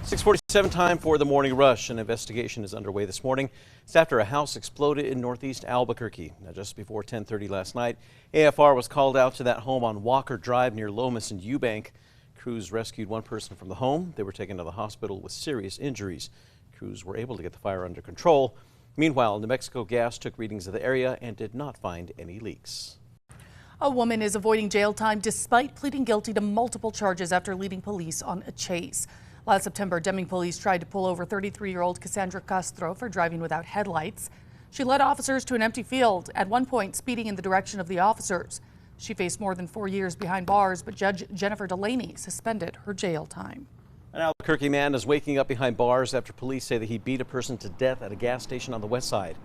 6:47 time for the morning rush. An investigation is underway this morning. It's after a house exploded in northeast Albuquerque. Now, just before 10:30 last night, AFR was called out to that home on Walker Drive near Lomas and Eubank. Crews rescued one person from the home. They were taken to the hospital with serious injuries. Crews were able to get the fire under control. Meanwhile, New Mexico Gas took readings of the area and did not find any leaks. A woman is avoiding jail time despite pleading guilty to multiple charges after leading police on a chase. Last September, Deming police tried to pull over 33-year-old Cassandra Castro for driving without headlights. She led officers to an empty field, at one point speeding in the direction of the officers. She faced more than 4 years behind bars, but Judge Jennifer Delaney suspended her jail time. An Albuquerque man is waking up behind bars after police say that he beat a person to death at a gas station on the west side.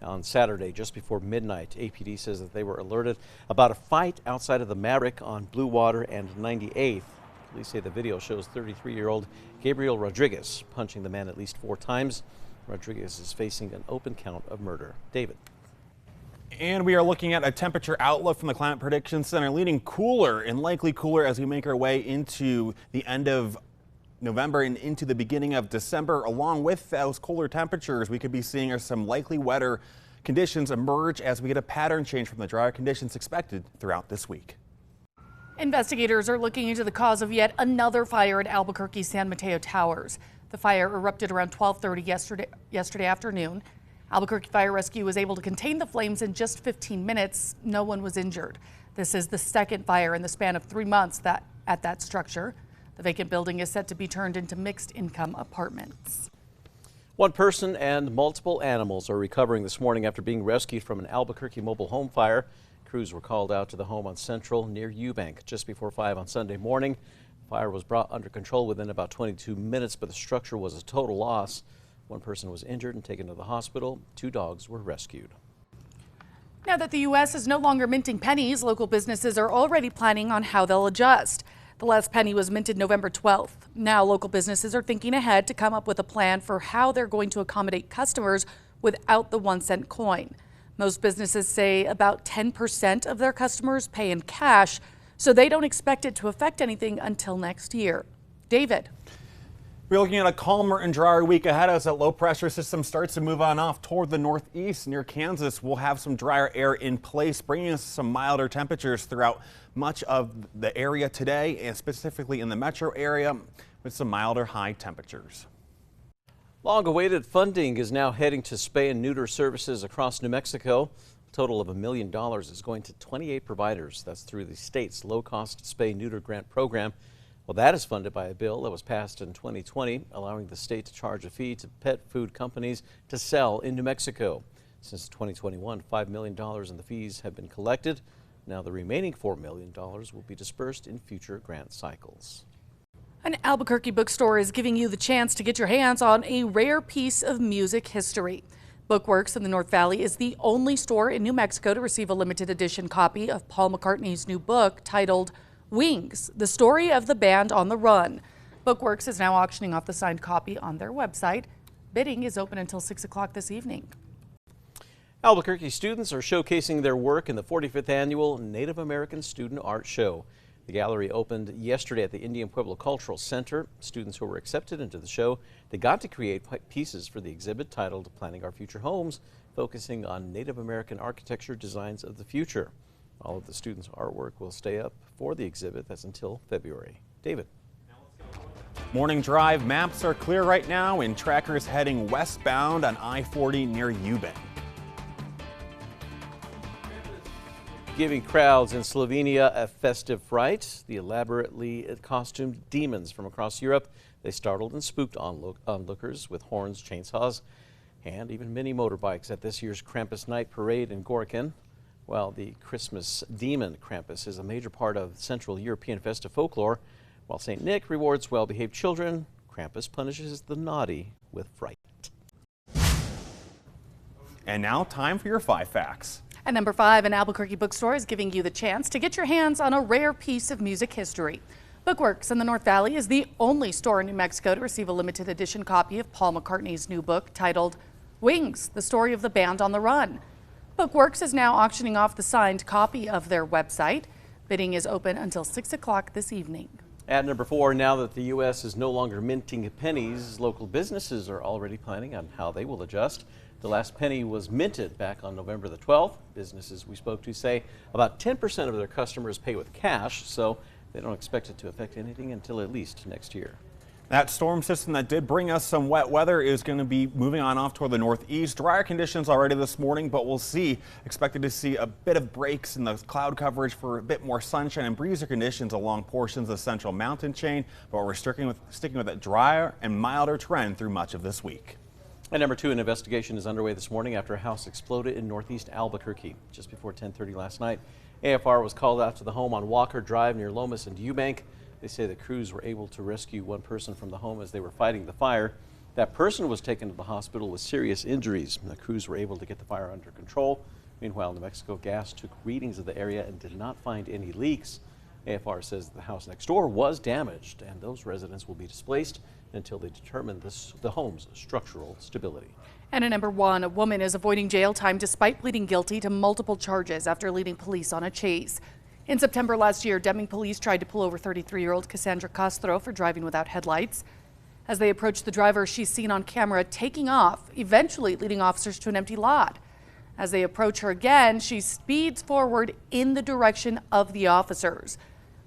On Saturday, just before midnight, APD says that they were alerted about a fight outside of the Maverick on Blue Water and 98th. Police say the video shows 33-year-old Gabriel Rodriguez punching the man at least 4 times. Rodriguez is facing an open count of murder. David. And we are looking at a temperature outlook from the Climate Prediction Center, leaning cooler and likely cooler as we make our way into the end of November and into the beginning of December. Along with those cooler temperatures, we could be seeing some likely wetter conditions emerge as we get a pattern change from the drier conditions expected throughout this week. Investigators are looking into the cause of yet another fire at Albuquerque San Mateo Towers. The fire erupted around 12:30 yesterday afternoon. Albuquerque Fire Rescue was able to contain the flames in just 15 minutes. No one was injured. This is the second fire in the span of 3 months at that structure. The vacant building is set to be turned into mixed-income apartments. One person and multiple animals are recovering this morning after being rescued from an Albuquerque mobile home fire. Crews were called out to the home on Central near Eubank just before 5 on Sunday morning. The fire was brought under control within about 22 minutes, but the structure was a total loss. One person was injured and taken to the hospital. 2 dogs were rescued. Now that the U.S. is no longer minting pennies, local businesses are already planning on how they'll adjust. The last penny was minted November 12th. Now local businesses are thinking ahead to come up with a plan for how they're going to accommodate customers without the 1-cent coin. Most businesses say about 10% of their customers pay in cash, so they don't expect it to affect anything until next year. David. We're looking at a calmer and drier week ahead as that low pressure system starts to move on off toward the northeast near Kansas. We'll have some drier air in place, bringing us some milder temperatures throughout much of the area today, and specifically in the metro area with some milder high temperatures. Long-awaited funding is now heading to spay and neuter services across New Mexico. A total of $1 million is going to 28 providers. That's through the state's low-cost spay-neuter grant program. Well, that is funded by a bill that was passed in 2020, allowing the state to charge a fee to pet food companies to sell in New Mexico. Since 2021, $5 million in the fees have been collected. Now the remaining $4 million will be dispersed in future grant cycles. An Albuquerque bookstore is giving you the chance to get your hands on a rare piece of music history. Bookworks in the North Valley is the only store in New Mexico to receive a limited edition copy of Paul McCartney's new book titled Wings, the story of the band on the run. Bookworks is now auctioning off the signed copy on their website. Bidding is open until 6 o'clock this evening. Albuquerque students are showcasing their work in the 45th annual Native American Student Art Show. The gallery opened yesterday at the Indian Pueblo Cultural Center. Students who were accepted into the show, they got to create pieces for the exhibit titled Planning Our Future Homes, focusing on Native American architecture designs of the future. All of the students' artwork will stay up for the exhibit. That's until February. David. Morning drive maps are clear right now, and trackers heading westbound on I-40 near Eubank. Giving crowds in Slovenia a festive fright. The elaborately costumed demons from across Europe, they startled and spooked onlookers with horns, chainsaws, and even mini motorbikes at this year's Krampus Night Parade in Gorican. While the Christmas demon Krampus is a major part of Central European festive folklore, while St. Nick rewards well-behaved children, Krampus punishes the naughty with fright. And now time for your 5 facts. At number 5, an Albuquerque bookstore is giving you the chance to get your hands on a rare piece of music history. Bookworks in the North Valley is the only store in New Mexico to receive a limited edition copy of Paul McCartney's new book titled Wings, the story of the band on the run. Bookworks is now auctioning off the signed copy of their website. Bidding is open until 6 o'clock this evening. At number 4, now that the U.S. is no longer minting pennies, local businesses are already planning on how they will adjust. The last penny was minted back on November the 12th. Businesses we spoke to say about 10% of their customers pay with cash, so they don't expect it to affect anything until at least next year. That storm system that did bring us some wet weather is going to be moving on off toward the northeast. Drier conditions already this morning, but we'll see. Expected to see a bit of breaks in the cloud coverage for a bit more sunshine and breezy conditions along portions of the central mountain chain, but we're sticking with that drier and milder trend through much of this week. At number 2, an investigation is underway this morning after a house exploded in northeast Albuquerque. Just before 10:30 last night, AFR was called out to the home on Walker Drive near Lomas and Eubank. They say the crews were able to rescue one person from the home as they were fighting the fire. That person was taken to the hospital with serious injuries. The crews were able to get the fire under control. Meanwhile, New Mexico Gas took readings of the area and did not find any leaks. AFR says the house next door was damaged and those residents will be displaced until they determine the home's structural stability. And at number 1, a woman is avoiding jail time despite pleading guilty to multiple charges after leading police on a chase. In September last year, Deming police tried to pull over 33-year-old Cassandra Castro for driving without headlights. As they approached the driver, she's seen on camera taking off, eventually leading officers to an empty lot. As they approach her again, she speeds forward in the direction of the officers.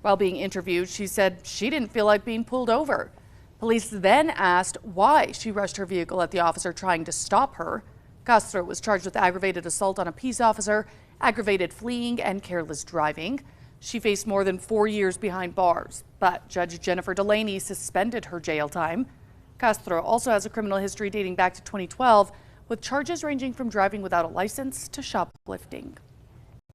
While being interviewed, she said she didn't feel like being pulled over. Police then asked why she rushed her vehicle at the officer trying to stop her. Castro was charged with aggravated assault on a peace officer, aggravated fleeing, and careless driving. She faced more than 4 years behind bars, but Judge Jennifer Delaney suspended her jail time. Castro also has a criminal history dating back to 2012, with charges ranging from driving without a license to shoplifting.